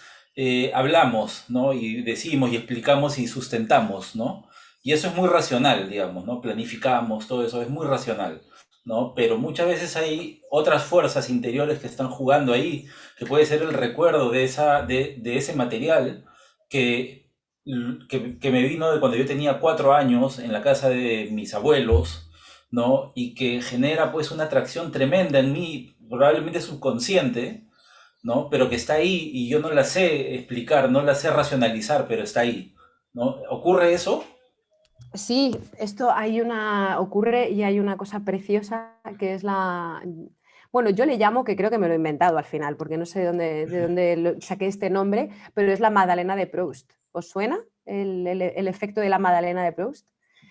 hablamos, ¿no? Y decimos y explicamos y sustentamos, ¿no? Y eso es muy racional, digamos, ¿no? Planificamos, todo eso es muy racional, ¿no? Pero muchas veces hay otras fuerzas interiores que están jugando ahí, que puede ser el recuerdo de ese material que que me vino de cuando yo tenía 4 años en la casa de mis abuelos, ¿no? Y que genera pues una atracción tremenda en mí, probablemente subconsciente, ¿no? Pero que está ahí y yo no la sé explicar, no la sé racionalizar, pero está ahí, ¿no? ¿Ocurre eso? Sí, esto ocurre y hay una cosa preciosa que es bueno, yo le llamo, que creo que me lo he inventado al final, porque no sé de dónde saqué este nombre, pero es la Magdalena de Proust. ¿Os suena el efecto de la Magdalena de Proust?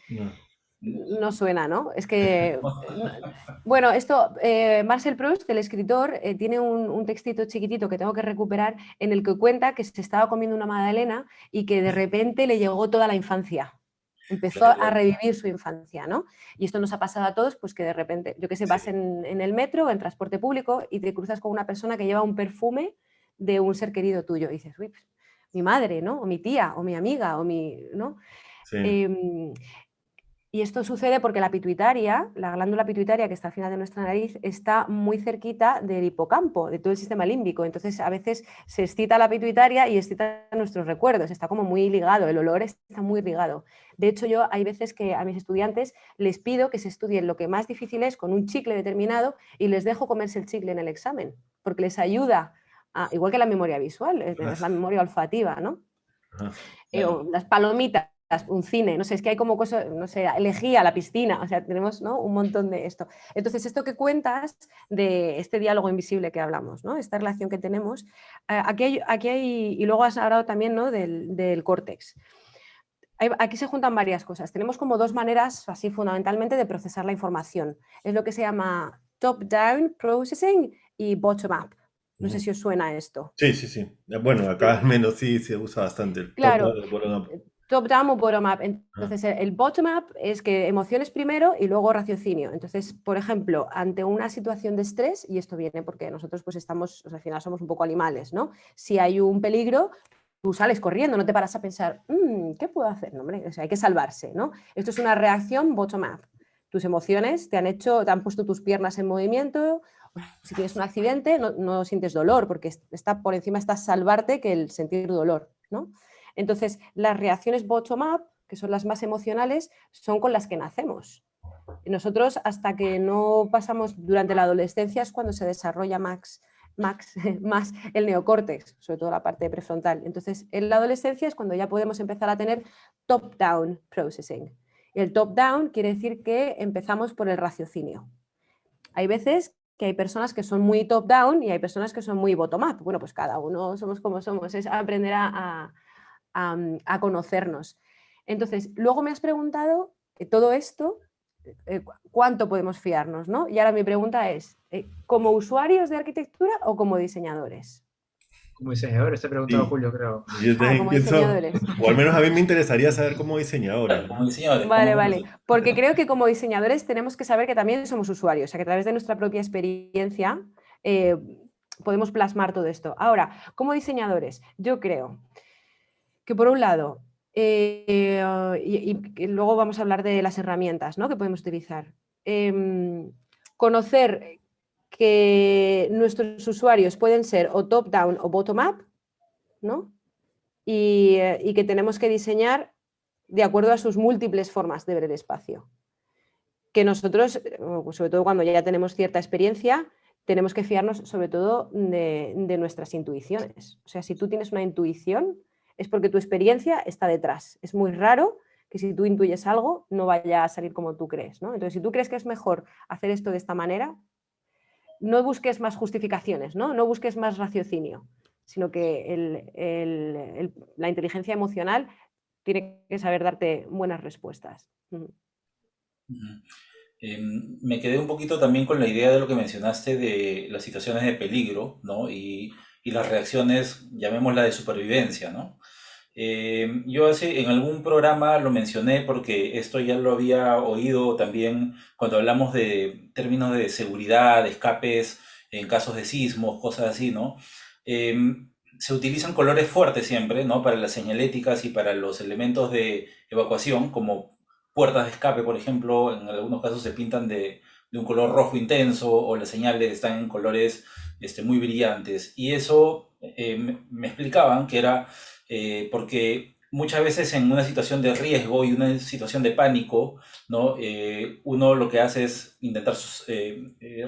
No. No suena, ¿no? Es que, bueno, Marcel Proust, el escritor, tiene un textito chiquitito que tengo que recuperar en el que cuenta que se estaba comiendo una magdalena y que de repente le llegó toda la infancia. Empezó Claro, a claro. revivir su infancia, ¿no? Y esto nos ha pasado a todos, pues que de repente, yo qué sé, vas Sí. en el metro, en transporte público y te cruzas con una persona que lleva un perfume de un ser querido tuyo y dices, uy, pues, mi madre, ¿no? O mi tía, o mi amiga, ¿no? Sí. Y esto sucede porque la pituitaria, la glándula pituitaria que está al final de nuestra nariz, está muy cerquita del hipocampo, de todo el sistema límbico. Entonces, a veces se excita la pituitaria y excita nuestros recuerdos. Está como muy ligado, el olor está muy ligado. De hecho, yo hay veces que a mis estudiantes les pido que se estudien lo que más difícil es con un chicle determinado y les dejo comerse el chicle en el examen, porque les ayuda, igual que la memoria visual, es la memoria olfativa, ¿no? Ajá. O Claro. las palomitas, un cine, no sé, es que hay como cosas, no sé, elegía la piscina, o sea, tenemos, ¿no?, un montón de esto. Entonces, esto que cuentas de este diálogo invisible que hablamos, ¿no?, esta relación que tenemos, aquí hay, y luego has hablado también, ¿no?, del córtex. Aquí se juntan varias cosas. Tenemos como dos maneras, así fundamentalmente, de procesar la información. Es lo que se llama top-down processing y bottom-up. No sé Ujú. si os suena esto. Sí, sí, sí. Bueno, acá al menos sí se usa bastante el top Claro, down y el bottom up. top-down o bottom-up. Ajá. Entonces, el bottom-up es que emociones primero y luego raciocinio. Entonces, por ejemplo, ante una situación de estrés, y esto viene porque nosotros pues estamos, o sea, al final somos un poco animales, ¿no? Si hay un peligro, tú sales corriendo, no te paras a pensar, ¿qué puedo hacer? No, hombre, o sea, hay que salvarse, ¿no? Esto es una reacción bottom-up. Tus emociones te han puesto tus piernas en movimiento. Si tienes un accidente, no sientes dolor, porque está por encima está salvarte que el sentir dolor, ¿no? Entonces, las reacciones bottom-up, que son las más emocionales, son con las que nacemos. Y nosotros, hasta que no pasamos durante la adolescencia, es cuando se desarrolla más el neocórtex, sobre todo la parte prefrontal. Entonces, en la adolescencia es cuando ya podemos empezar a tener top-down processing. Y el top-down quiere decir que empezamos por el raciocinio. Hay veces que hay personas que son muy top-down y hay personas que son muy bottom-up. Bueno, pues cada uno somos como somos, es aprender a conocernos. Entonces, luego me has preguntado todo esto, ¿cuánto podemos fiarnos? ¿No? Y ahora mi pregunta es, ¿como usuarios de arquitectura o como diseñadores? Como diseñador, te preguntaba Sí, Julio, creo. yo también Como pienso, diseñadores. o al menos a mí me interesaría saber como diseñadora, Claro, ¿no? como diseñadores, Vale, como vale. Porque creo que como diseñadores tenemos que saber que también somos usuarios, o sea, que a través de nuestra propia experiencia eh, podemos plasmar todo esto. Ahora, como diseñadores, yo creo que por un lado, y luego vamos a hablar de las herramientas, ¿no?, que podemos utilizar. Conocer que nuestros usuarios pueden ser o top-down o bottom-up, ¿no? Y que tenemos que diseñar de acuerdo a sus múltiples formas de ver el espacio. Que nosotros, sobre todo cuando ya tenemos cierta experiencia, tenemos que fiarnos sobre todo de nuestras intuiciones. O sea, si tú tienes una intuición, es porque tu experiencia está detrás. Es muy raro que si tú intuyes algo no vaya a salir como tú crees, ¿no? Entonces, si tú crees que es mejor hacer esto de esta manera, no busques más justificaciones, ¿no? No busques más raciocinio, sino que la inteligencia emocional tiene que saber darte buenas respuestas. Ujú. Me quedé un poquito también con la idea de lo que mencionaste de las situaciones de peligro, ¿no? Y las reacciones, llamémosla de supervivencia, ¿no? Yo en algún programa lo mencioné porque esto ya lo había oído también cuando hablamos de términos de seguridad, de escapes en casos de sismos, cosas así, ¿no? Se utilizan colores fuertes siempre, ¿no? Para las señaléticas y para los elementos de evacuación, como puertas de escape, por ejemplo, en algunos casos se pintan de un color rojo intenso o las señales están en colores muy brillantes. Y eso me explicaban que era porque muchas veces en una situación de riesgo y una situación de pánico, ¿no? Uno lo que hace es intentar,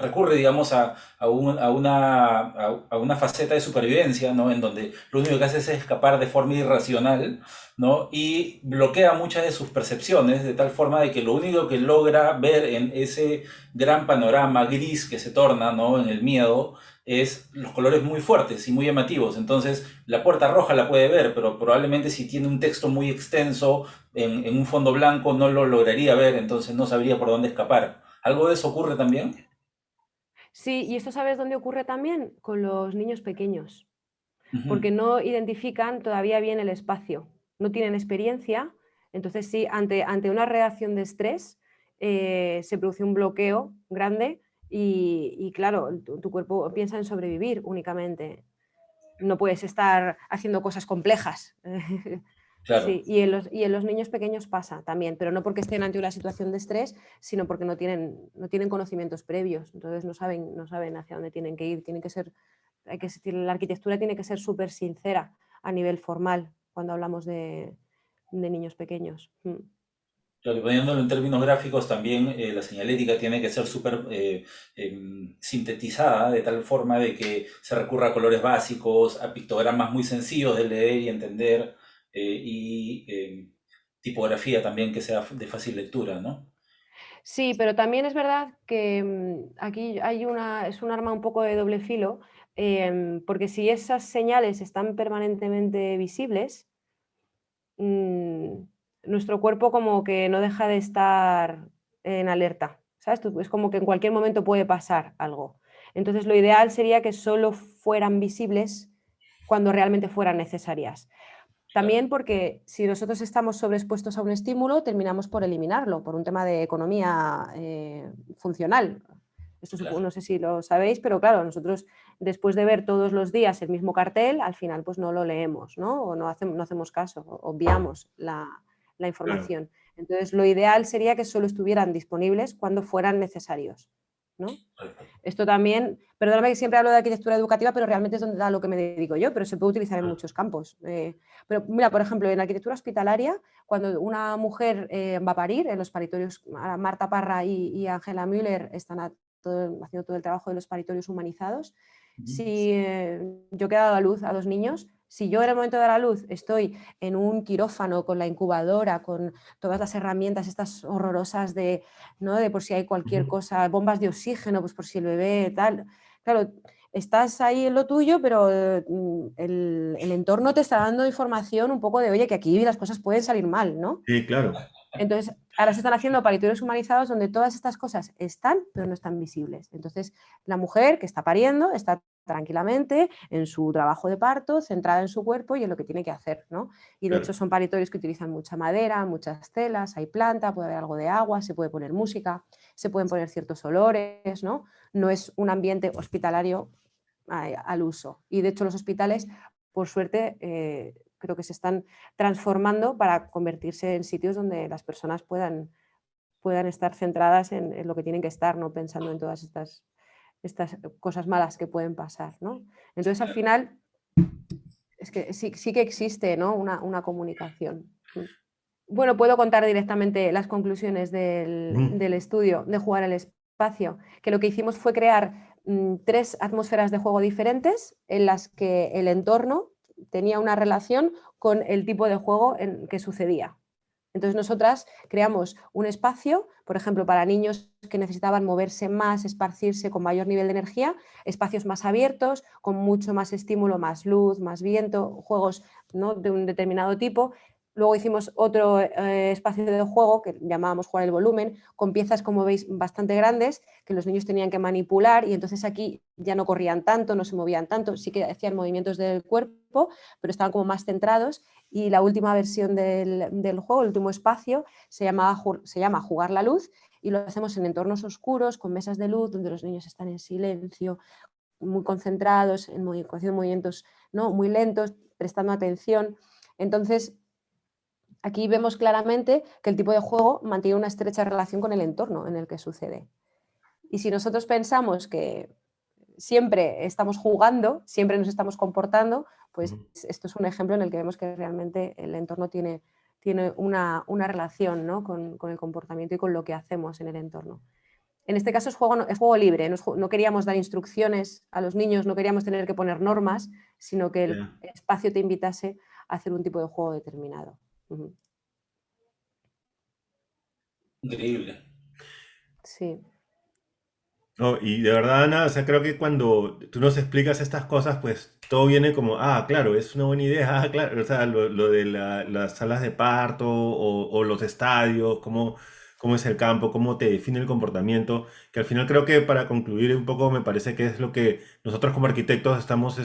recurre, digamos, a una faceta de supervivencia, ¿no? En donde lo único que hace es escapar de forma irracional, ¿no? Y bloquea muchas de sus percepciones de tal forma de que lo único que logra ver en ese gran panorama gris que se torna, ¿no?, en el miedo, es los colores muy fuertes y muy llamativos. Entonces, la puerta roja la puede ver, pero probablemente si tiene un texto muy extenso en un fondo blanco no lo lograría ver, entonces no sabría por dónde escapar. ¿Algo de eso ocurre también? Sí, y esto sabes dónde ocurre también con los niños pequeños, Ujú. porque no identifican todavía bien el espacio, no tienen experiencia, entonces sí, ante una reacción de estrés se produce un bloqueo grande y claro, tu cuerpo piensa en sobrevivir únicamente, no puedes estar haciendo cosas complejas. Claro, Sí, y en los niños pequeños pasa también, pero no porque estén ante una situación de estrés, sino porque no tienen conocimientos previos, entonces no saben hacia dónde tienen que ir. La arquitectura tiene que ser súper sincera a nivel formal cuando hablamos de niños pequeños. claro, y poniéndolo en términos gráficos también, la señalética tiene que ser súper sintetizada de tal forma de que se recurra a colores básicos, a pictogramas muy sencillos de leer y entender, tipografía también que sea de fácil lectura, ¿no? Sí, pero también es verdad que aquí es un arma un poco de doble filo, porque si esas señales están permanentemente visibles, mm, nuestro cuerpo como que no deja de estar en alerta, ¿sabes? Es como que en cualquier momento puede pasar algo. Entonces, lo ideal sería que solo fueran visibles cuando realmente fueran necesarias. Claro, También porque si nosotros estamos sobreexpuestos a un estímulo, terminamos por eliminarlo, por un tema de economía funcional. Esto claro. no sé si lo sabéis, pero claro, nosotros después de ver todos los días el mismo cartel, al final pues no lo leemos, ¿no? O no hacemos caso, obviamos la Claro. información. Entonces, lo ideal sería que solo estuvieran disponibles cuando fueran necesarios, ¿no? Esto también, perdóname que siempre hablo de arquitectura educativa, pero realmente es a lo que me dedico yo, pero se puede utilizar en muchos campos. Pero mira, por ejemplo, en la arquitectura hospitalaria, cuando una mujer va a parir, en los paritorios, Marta Parra y Angela Müller están haciendo todo el trabajo de los paritorios humanizados. Ujú. Si yo que he dado a luz a 2 niños, Si yo en el momento de la luz estoy en un quirófano con la incubadora, con todas las herramientas estas horrorosas de, ¿no? De por si hay cualquier cosa, bombas de oxígeno, pues por si el bebé tal, claro, estás ahí en lo tuyo, pero el entorno te está dando información un poco de, oye, que aquí las cosas pueden salir mal, ¿no? Sí, claro. Entonces, ahora se están haciendo paritorios humanizados donde todas estas cosas están, pero no están visibles. Entonces, la mujer que está pariendo está tranquilamente en su trabajo de parto, centrada en su cuerpo y en lo que tiene que hacer, ¿no? Y de Claro. hecho son paritorios que utilizan mucha madera, muchas telas, hay planta, puede haber algo de agua, se puede poner música, se pueden poner ciertos olores, ¿no? No es un ambiente hospitalario al uso. Y de hecho los hospitales, por suerte, creo que se están transformando para convertirse en sitios donde las personas puedan estar centradas en lo que tienen que estar, no pensando en todas estas cosas malas que pueden pasar, ¿no? Entonces, al final, es que sí que existe, ¿no? una comunicación. Bueno, puedo contar directamente las conclusiones del estudio de Jugar el Espacio, que lo que hicimos fue crear 3 atmósferas de juego diferentes en las que el entorno tenía una relación con el tipo de juego en que sucedía. Entonces nosotras creamos un espacio, por ejemplo, para niños que necesitaban moverse más, esparcirse con mayor nivel de energía, espacios más abiertos, con mucho más estímulo, más luz, más viento, juegos, ¿no? de un determinado tipo. Luego hicimos otro espacio de juego que llamábamos Jugar el Volumen, con piezas, como veis, bastante grandes, que los niños tenían que manipular y entonces aquí ya no corrían tanto, no se movían tanto, sí que hacían movimientos del cuerpo, pero estaban como más centrados. Y la última versión del juego, el último espacio, se llama Jugar la Luz y lo hacemos en entornos oscuros, con mesas de luz, donde los niños están en silencio, muy concentrados, haciendo movimientos, ¿no? muy lentos, prestando atención. Entonces, aquí vemos claramente que el tipo de juego mantiene una estrecha relación con el entorno en el que sucede. Y si nosotros pensamos que siempre estamos jugando, siempre nos estamos comportando, pues esto es un ejemplo en el que vemos que realmente el entorno tiene una relación, ¿no? con el comportamiento y con lo que hacemos en el entorno. En este caso es juego libre, no queríamos dar instrucciones a los niños, no queríamos tener que poner normas, sino que el espacio te invitase a hacer un tipo de juego determinado. Increíble. Sí. No, y de verdad, Ana, o sea, creo que cuando tú nos explicas estas cosas, pues todo viene como, claro, es una buena idea, claro, o sea, lo de las salas de parto o los estadios, cómo es el campo, cómo te define el comportamiento, que al final creo que para concluir un poco me parece que es lo que nosotros como arquitectos estamos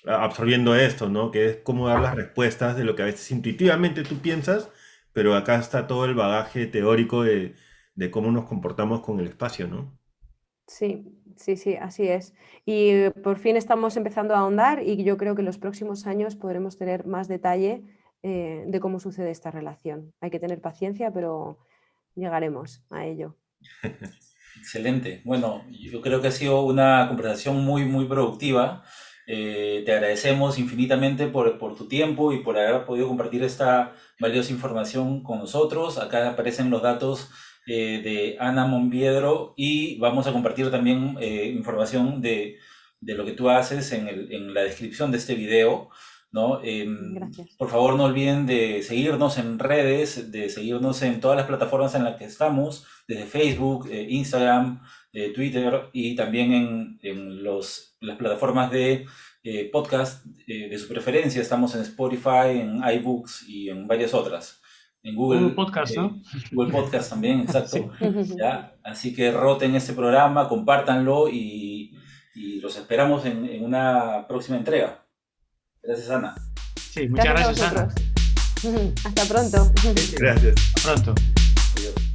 absorbiendo esto, ¿no? Que es cómo dar las respuestas de lo que a veces intuitivamente tú piensas, pero acá está todo el bagaje teórico de cómo nos comportamos con el espacio, ¿no? Sí, así es. Y por fin estamos empezando a ahondar y yo creo que en los próximos años podremos tener más detalle de cómo sucede esta relación. Hay que tener paciencia, pero llegaremos a ello. Excelente. Bueno, yo creo que ha sido una conversación muy, muy productiva. Te agradecemos infinitamente por tu tiempo y por haber podido compartir esta valiosa información con nosotros. Acá aparecen los datos de Ana Monviedro y vamos a compartir también información de lo que tú haces en la descripción de este video, ¿no? Gracias. Por favor, no olviden de seguirnos en redes, de seguirnos en todas las plataformas en las que estamos, desde Facebook, Instagram, Twitter y también en las plataformas de podcast de su preferencia. Estamos en Spotify, en iBooks y en varias otras. En Google Podcast, ¿no? Google Podcast también, exacto. Sí. ¿Ya? Así que roten este programa, compártanlo y los esperamos en una próxima entrega. Gracias, Ana. Sí, muchas gracias, Ana. Hasta pronto. Gracias. Hasta pronto. Adiós.